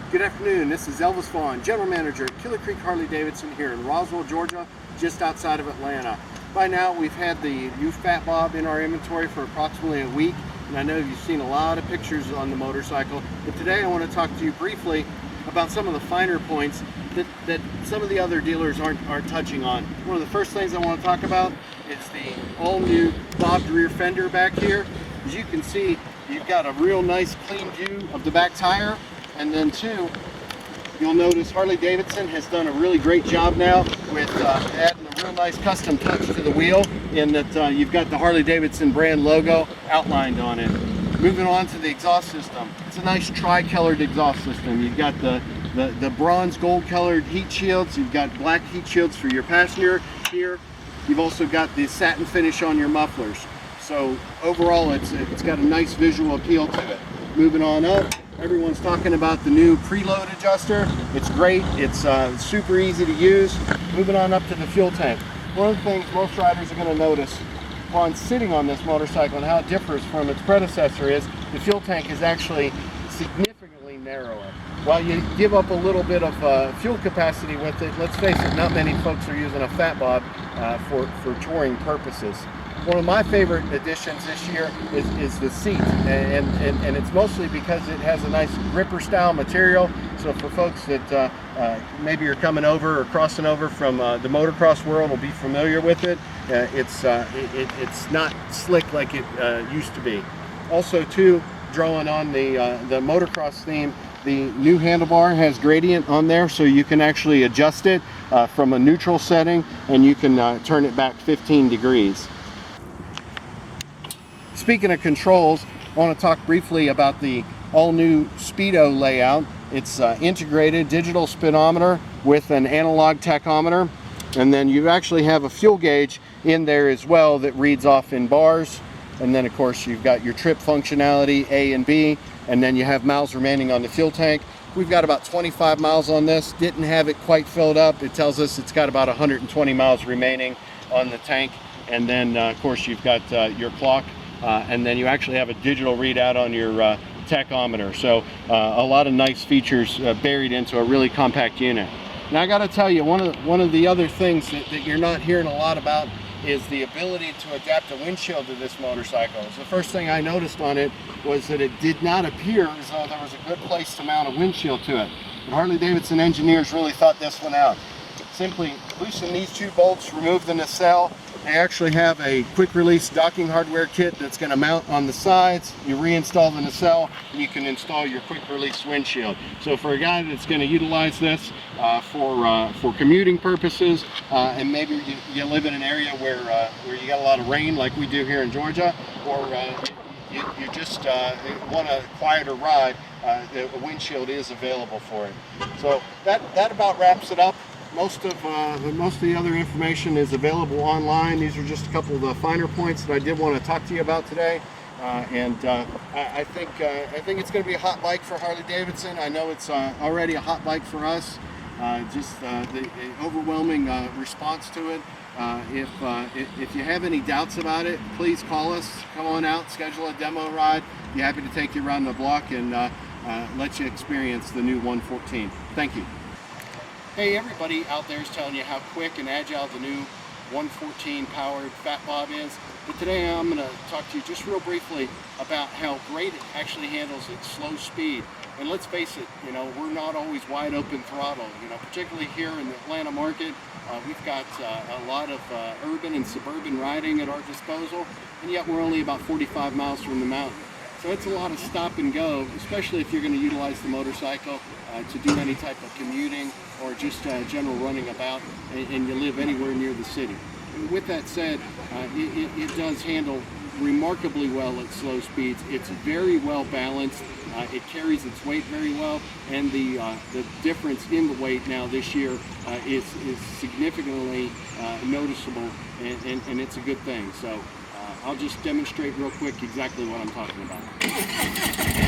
Good afternoon, this is Elvis Vaughn, General Manager at Killer Creek Harley-Davidson here in Roswell, Georgia, just outside of Atlanta. By now we've had the new Fat Bob in our inventory for approximately a week, and I know you've seen a lot of pictures on the motorcycle, but today I want to talk to you briefly about some of the finer points that some of the other dealers aren't touching on. One of the first things I want to talk about is the all-new bobbed rear fender back here. As you can see, you've got a real nice clean view of the back tire. And then two, you'll notice Harley-Davidson has done a really great job now with adding a real nice custom touch to the wheel, in that you've got the Harley-Davidson brand logo outlined on it. Moving on to the exhaust system, it's a nice tri-colored exhaust system. You've got the bronze gold colored heat shields, you've got black heat shields for your passenger here. You've also got the satin finish on your mufflers. So overall it's got a nice visual appeal to it. Moving on up, everyone's talking about the new preload adjuster. It's great, it's super easy to use. Moving on up to the fuel tank. One of the things most riders are going to notice upon sitting on this motorcycle and how it differs from its predecessor is the fuel tank is actually significantly narrower. While you give up a little bit of fuel capacity with it, let's face it, not many folks are using a Fat Bob for touring purposes. One of my favorite additions this year is the seat, and it's mostly because it has a nice gripper style material. So for folks that maybe you're coming over or crossing over from the motocross world will be familiar with it. It's not slick like it used to be. Also too, drawing on the motocross theme, the new handlebar has gradient on there, so you can actually adjust it from a neutral setting, and you can turn it back 15 degrees. Speaking of controls, I want to talk briefly about the all-new Speedo layout. It's integrated digital speedometer with an analog tachometer, and then you actually have a fuel gauge in there as well that reads off in bars. And then of course you've got your trip functionality, A and B, and then you have miles remaining on the fuel tank. We've got about 25 miles on this. Didn't have it quite filled up. It tells us it's got about 120 miles remaining on the tank. And then of course you've got your clock. And then you actually have a digital readout on your tachometer. So a lot of nice features buried into a really compact unit. Now I got to tell you, one of the other things that you're not hearing a lot about is the ability to adapt a windshield to this motorcycle. So the first thing I noticed on it was that it did not appear as though there was a good place to mount a windshield to it. But Harley-Davidson engineers really thought this one out. Simply loosen these two bolts, remove the nacelle. They actually have a quick release docking hardware kit that's going to mount on the sides. You reinstall the nacelle and you can install your quick release windshield. So for a guy that's going to utilize this for commuting purposes, and maybe you live in an area where you got a lot of rain like we do here in Georgia, or you just want a quieter ride, a windshield is available for it. So that about wraps it up. Most of the other information is available online. These are just a couple of the finer points that I did want to talk to you about today. I think it's going to be a hot bike for Harley-Davidson. I know it's already a hot bike for us. Just the overwhelming response to it. If you have any doubts about it, please call us. Come on out, schedule a demo ride. Be happy to take you around the block and let you experience the new 114. Thank you. Hey, everybody out there is telling you how quick and agile the new 114 powered Fat Bob is. But today I'm going to talk to you just real briefly about how great it actually handles at slow speed. And let's face it, we're not always wide open throttle. Particularly here in the Atlanta market, we've got a lot of urban and suburban riding at our disposal, and yet we're only about 45 miles from the mountain. So it's a lot of stop and go, especially if you're going to utilize the motorcycle to do any type of commuting or just general running about, and you live anywhere near the city. And with that said, it does handle remarkably well at slow speeds. It's very well balanced. It carries its weight very well, and the difference in the weight now this year is significantly noticeable, and it's a good thing. So I'll just demonstrate real quick exactly what I'm talking about.